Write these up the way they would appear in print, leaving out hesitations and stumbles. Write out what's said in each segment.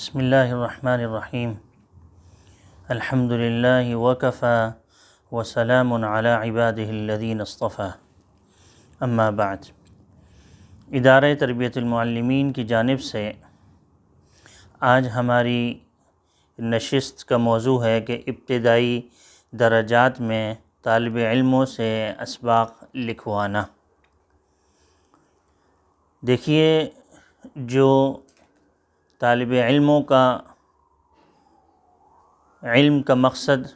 بسم اللہ الرحمن الرحیم الحمد للہ وکفى وسلام علی عبادہ الذین اصطفى اما بعد۔ ادارہ تربیت المعلمین کی جانب سے آج ہماری نشست کا موضوع ہے کہ ابتدائی درجات میں طالب علموں سے اسباق لکھوانا۔ دیکھیے، جو طالب علموں کا علم کا مقصد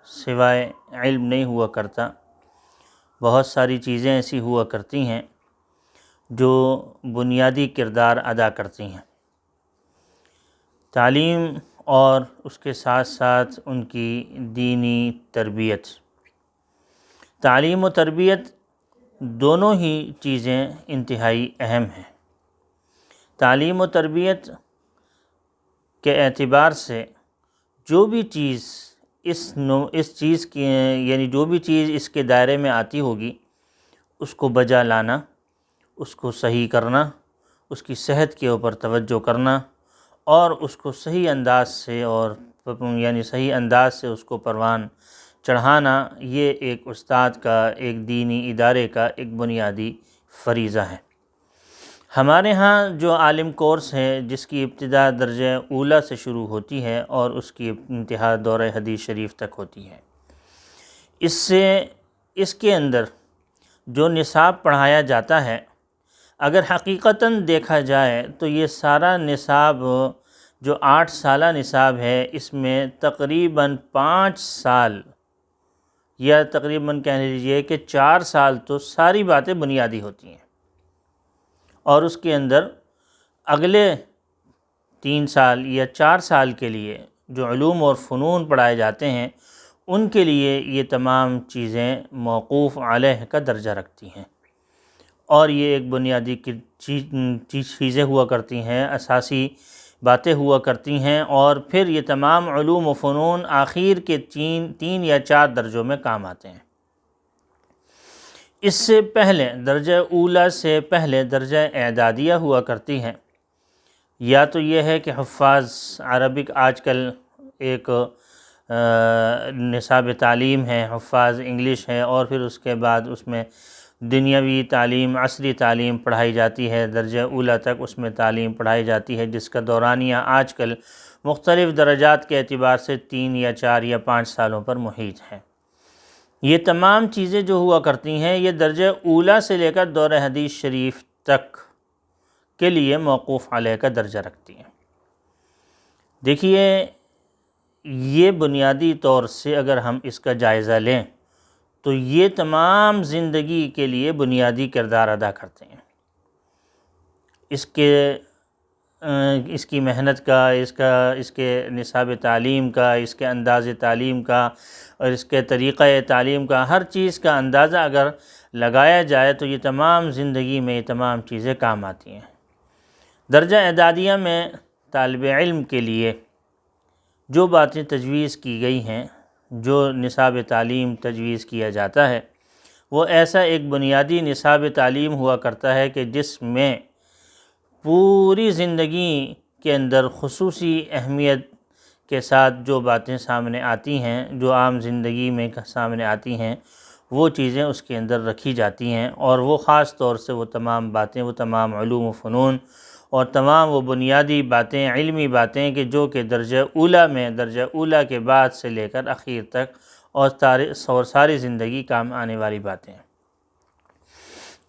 سوائے علم نہیں ہوا کرتا، بہت ساری چیزیں ایسی ہوا کرتی ہیں جو بنیادی کردار ادا کرتی ہیں۔ تعلیم اور اس کے ساتھ ساتھ ان کی دینی تربیت۔ تعلیم و تربیت دونوں ہی چیزیں انتہائی اہم ہیں۔ تعلیم و تربیت کے اعتبار سے جو بھی چیز اس چیز کی یعنی جو بھی چیز اس کے دائرے میں آتی ہوگی، اس کو بجا لانا، اس کو صحیح کرنا، اس کی صحت کے اوپر توجہ کرنا اور اس کو صحیح انداز سے صحیح انداز سے اس کو پروان چڑھانا، یہ ایک استاد کا، ایک دینی ادارے کا ایک بنیادی فریضہ ہے۔ ہمارے ہاں جو عالم کورس ہے، جس کی ابتدا درجہ اولیٰ سے شروع ہوتی ہے اور اس کی انتہا دورہ حدیث شریف تک ہوتی ہے، اس کے اندر جو نصاب پڑھایا جاتا ہے، اگر حقیقتاً دیکھا جائے تو یہ سارا نصاب جو 8 سالہ نصاب ہے، اس میں تقریباً 5 سال یا تقریباً کہہ لیجیے کہ 4 سال تو ساری باتیں بنیادی ہوتی ہیں، اور اس کے اندر اگلے 3 سال یا 4 سال کے لیے جو علوم اور فنون پڑھائے جاتے ہیں، ان کے لیے یہ تمام چیزیں موقوف علیہ کا درجہ رکھتی ہیں، اور یہ ایک بنیادی چیزیں ہوا کرتی ہیں، اساسی باتیں ہوا کرتی ہیں، اور پھر یہ تمام علوم و فنون آخر کے 3 یا 4 درجوں میں کام آتے ہیں۔ اس سے پہلے درجہ اولیٰ سے پہلے درجہ اعدادیہ ہوا کرتی ہیں، یا تو یہ ہے کہ حفاظ عربک آج کل ایک نصاب تعلیم ہے، حفاظ انگلش ہے، اور پھر اس کے بعد اس میں دنیاوی تعلیم، عصری تعلیم پڑھائی جاتی ہے، درجہ اولیٰ تک اس میں تعلیم پڑھائی جاتی ہے، جس کا دورانیہ آج کل مختلف درجات کے اعتبار سے 3 یا 4 یا 5 سالوں پر محیط ہے۔ یہ تمام چیزیں جو ہوا کرتی ہیں، یہ درجہ اولیٰ سے لے کر دورہ حدیث شریف تک کے لیے موقوف علیہ کا درجہ رکھتی ہیں۔ دیکھیے، یہ بنیادی طور سے اگر ہم اس کا جائزہ لیں تو یہ تمام زندگی کے لیے بنیادی کردار ادا کرتے ہیں۔ اس کی محنت کا، اس کے نصاب تعلیم کا، اس کے انداز تعلیم کا اور اس کے طریقہ تعلیم کا، ہر چیز کا اندازہ اگر لگایا جائے تو یہ تمام زندگی میں یہ تمام چیزیں کام آتی ہیں۔ درجہ اعدادیہ میں طالب علم کے لیے جو باتیں تجویز کی گئی ہیں، جو نصاب تعلیم تجویز کیا جاتا ہے، وہ ایسا ایک بنیادی نصاب تعلیم ہوا کرتا ہے کہ جس میں پوری زندگی کے اندر خصوصی اہمیت کے ساتھ جو باتیں سامنے آتی ہیں، جو عام زندگی میں سامنے آتی ہیں، وہ چیزیں اس کے اندر رکھی جاتی ہیں، اور وہ خاص طور سے وہ تمام باتیں، وہ تمام علوم و فنون اور تمام وہ بنیادی باتیں، علمی باتیں کہ جو کہ درجہ اولیٰ کے بعد سے لے کر اخیر تک اور ساری زندگی کام آنے والی باتیں ہیں۔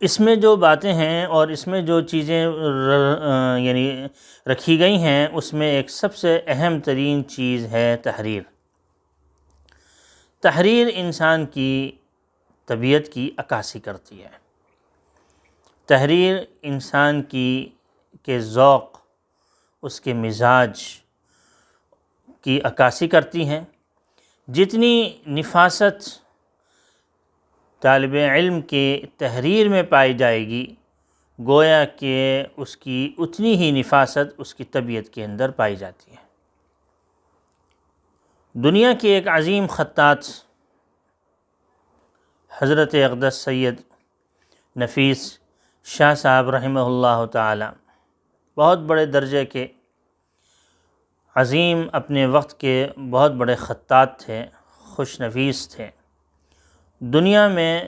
اس میں جو باتیں ہیں اور اس میں جو چیزیں رکھی گئی ہیں، اس میں ایک سب سے اہم ترین چیز ہے تحریر۔ تحریر انسان کی طبیعت کی عکاسی کرتی ہے۔ تحریر انسان کے ذوق، اس کے مزاج کی عکاسی کرتی ہے۔ جتنی نفاست طالب علم کے تحریر میں پائی جائے گی، گویا کہ اس کی اتنی ہی نفاست اس کی طبیعت کے اندر پائی جاتی ہے۔ دنیا کے ایک عظیم خطاط حضرت اقدس سید نفیس شاہ صاحب رحمہ اللہ تعالی بہت بڑے درجے کے عظیم اپنے وقت کے بہت بڑے خطاط تھے، خوش نفیس تھے۔ دنیا میں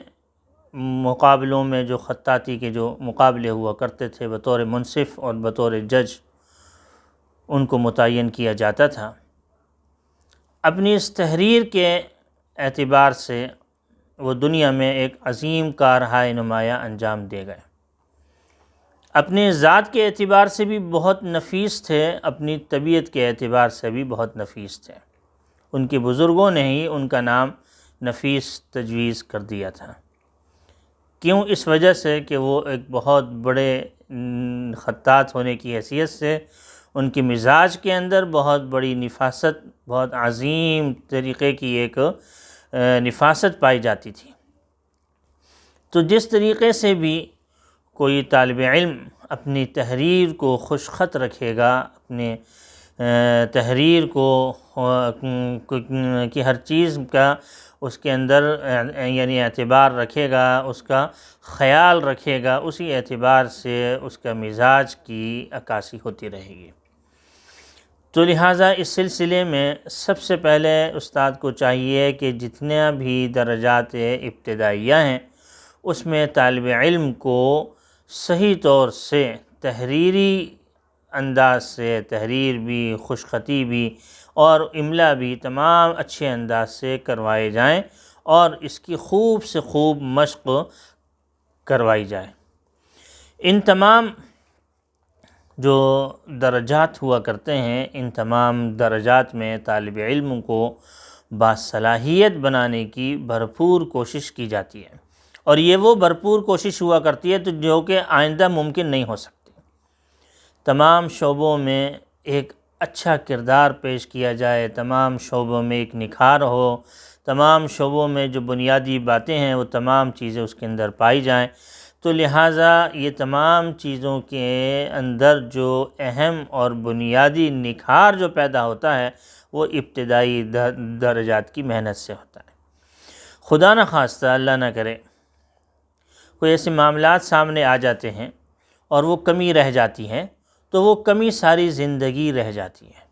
مقابلوں میں جو خطاطی کے جو مقابلے ہوا کرتے تھے بطور منصف اور بطور جج ان کو متعین کیا جاتا تھا۔ اپنی اس تحریر کے اعتبار سے وہ دنیا میں ایک عظیم کارہائے نمایاں انجام دے گئے۔ اپنے ذات کے اعتبار سے بھی بہت نفیس تھے، اپنی طبیعت کے اعتبار سے بھی بہت نفیس تھے۔ ان کے بزرگوں نے ہی ان کا نام نفیس تجویز کر دیا تھا۔ کیوں؟ اس وجہ سے کہ وہ ایک بہت بڑے خطاط ہونے کی حیثیت سے ان کے مزاج کے اندر بہت بڑی نفاست، بہت عظیم طریقے کی ایک نفاست پائی جاتی تھی۔ تو جس طریقے سے بھی کوئی طالب علم اپنی تحریر کو خوش خط رکھے گا، اپنے تحریر کو کہ ہر چیز کا اس کے اندر یعنی اعتبار رکھے گا، اس کا خیال رکھے گا، اسی اعتبار سے اس کا مزاج کی عکاسی ہوتی رہے گی۔ تو لہٰذا اس سلسلے میں سب سے پہلے استاد کو چاہیے کہ جتنا بھی درجات ابتدائیہ ہیں اس میں طالب علم کو صحیح طور سے تحریری انداز سے، تحریر بھی، خوش خطی بھی اور املا بھی تمام اچھے انداز سے کروائے جائیں اور اس کی خوب سے خوب مشق کروائی جائے۔ ان تمام جو درجات ہوا کرتے ہیں، ان تمام درجات میں طالب علم کو باصلاحیت بنانے کی بھرپور کوشش کی جاتی ہے، اور یہ وہ بھرپور کوشش ہوا کرتی ہے جو کہ آئندہ ممکن نہیں ہو سکتی۔ تمام شعبوں میں ایک اچھا کردار پیش کیا جائے، تمام شعبوں میں ایک نکھار ہو، تمام شعبوں میں جو بنیادی باتیں ہیں وہ تمام چیزیں اس کے اندر پائی جائیں۔ تو لہٰذا یہ تمام چیزوں کے اندر جو اہم اور بنیادی نکھار جو پیدا ہوتا ہے وہ ابتدائی درجات کی محنت سے ہوتا ہے۔ خدا نہ خواستہ، اللہ نہ کرے، کوئی ایسے معاملات سامنے آ جاتے ہیں اور وہ کمی رہ جاتی ہیں، تو وہ کمی ساری زندگی رہ جاتی ہے،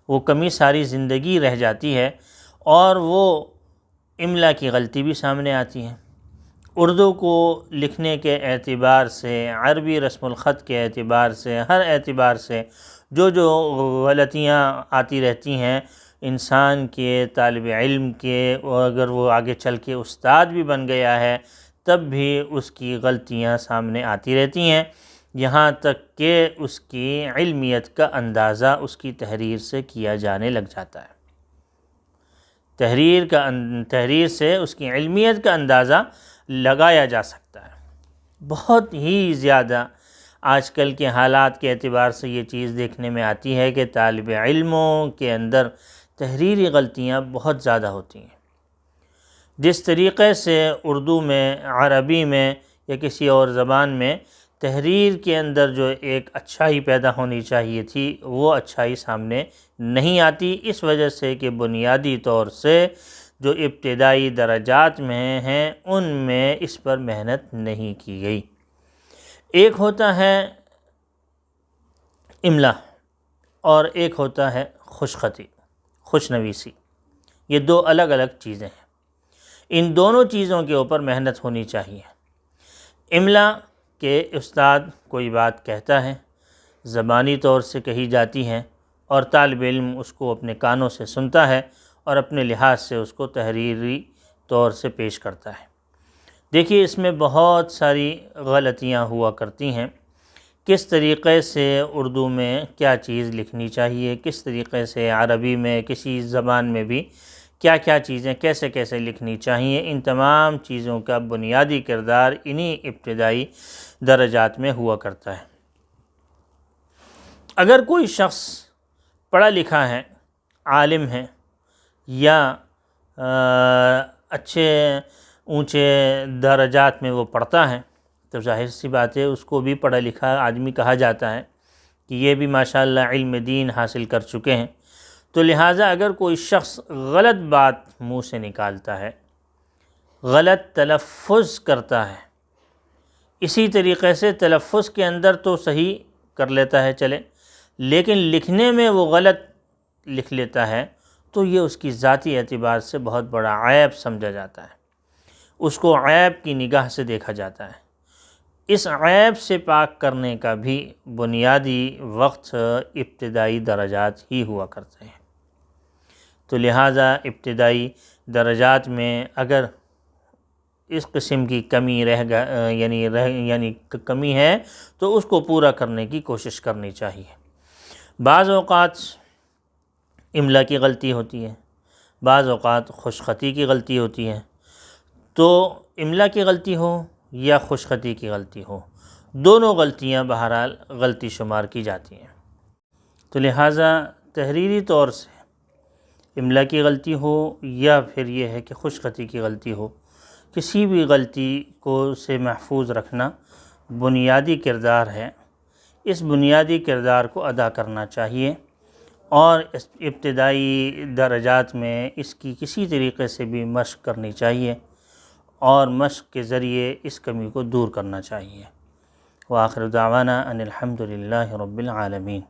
وہ کمی ساری زندگی رہ جاتی ہے، اور وہ املا کی غلطی بھی سامنے آتی ہے۔ اردو کو لکھنے کے اعتبار سے، عربی رسم الخط کے اعتبار سے، ہر اعتبار سے جو غلطیاں آتی رہتی ہیں انسان کے، طالب علم کے، اگر وہ آگے چل کے استاد بھی بن گیا ہے تب بھی اس کی غلطیاں سامنے آتی رہتی ہیں، یہاں تک کہ اس کی علمیت کا اندازہ اس کی تحریر سے کیا جانے لگ جاتا ہے۔ تحریر سے اس کی علمیت کا اندازہ لگایا جا سکتا ہے۔ بہت ہی زیادہ آج کل کے حالات کے اعتبار سے یہ چیز دیکھنے میں آتی ہے کہ طالب علموں کے اندر تحریری غلطیاں بہت زیادہ ہوتی ہیں۔ جس طریقے سے اردو میں، عربی میں یا کسی اور زبان میں تحریر کے اندر جو ایک اچھائی پیدا ہونی چاہیے تھی وہ اچھائی سامنے نہیں آتی، اس وجہ سے کہ بنیادی طور سے جو ابتدائی درجات میں ہیں ان میں اس پر محنت نہیں کی گئی۔ ایک ہوتا ہے املا اور ایک ہوتا ہے خوش خطی، خوش نویسی، یہ دو الگ الگ چیزیں ہیں۔ ان دونوں چیزوں کے اوپر محنت ہونی چاہیے۔ املا کہ استاد کوئی بات کہتا ہے، زبانی طور سے کہی جاتی ہے، اور طالب علم اس کو اپنے کانوں سے سنتا ہے اور اپنے لحاظ سے اس کو تحریری طور سے پیش کرتا ہے۔ دیکھیے اس میں بہت ساری غلطیاں ہوا کرتی ہیں۔ کس طریقے سے اردو میں کیا چیز لکھنی چاہیے، کس طریقے سے عربی میں، کسی زبان میں بھی کیا کیا چیزیں کیسے کیسے لکھنی چاہیے، ان تمام چیزوں کا بنیادی کردار انہی ابتدائی درجات میں ہوا کرتا ہے۔ اگر کوئی شخص پڑھا لکھا ہے، عالم ہے، یا اچھے اونچے درجات میں وہ پڑھتا ہے، تو ظاہر سی بات ہے اس کو بھی پڑھا لکھا آدمی کہا جاتا ہے کہ یہ بھی ماشاءاللہ علم دین حاصل کر چکے ہیں۔ تو لہٰذا اگر کوئی شخص غلط بات منہ سے نکالتا ہے، غلط تلفظ کرتا ہے، اسی طریقے سے تلفظ کے اندر تو صحیح کر لیتا ہے چلے، لیکن لکھنے میں وہ غلط لکھ لیتا ہے تو یہ اس کی ذاتی اعتبار سے بہت بڑا عیب سمجھا جاتا ہے، اس کو عیب کی نگاہ سے دیکھا جاتا ہے۔ اس عیب سے پاک کرنے کا بھی بنیادی وقت ابتدائی درجات ہی ہوا کرتے ہیں۔ تو لہٰذا ابتدائی درجات میں اگر اس قسم کی کمی یعنی کمی ہے تو اس کو پورا کرنے کی کوشش کرنی چاہیے۔ بعض اوقات املا کی غلطی ہوتی ہے، بعض اوقات خوش خطی کی غلطی ہوتی ہے، تو املا کی غلطی ہو یا خوش خطی کی غلطی ہو، دونوں غلطیاں بہرحال غلطی شمار کی جاتی ہیں۔ تو لہٰذا تحریری طور سے املا کی غلطی ہو یا پھر یہ ہے کہ خوش خطی کی غلطی ہو، کسی بھی غلطی کو سے محفوظ رکھنا بنیادی کردار ہے۔ اس بنیادی کردار کو ادا کرنا چاہیے اور اس ابتدائی درجات میں اس کی کسی طریقے سے بھی مشق کرنی چاہیے اور مشق کے ذریعے اس کمی کو دور کرنا چاہیے۔ وآخر دعوانا ان الحمد للہ رب العالمین۔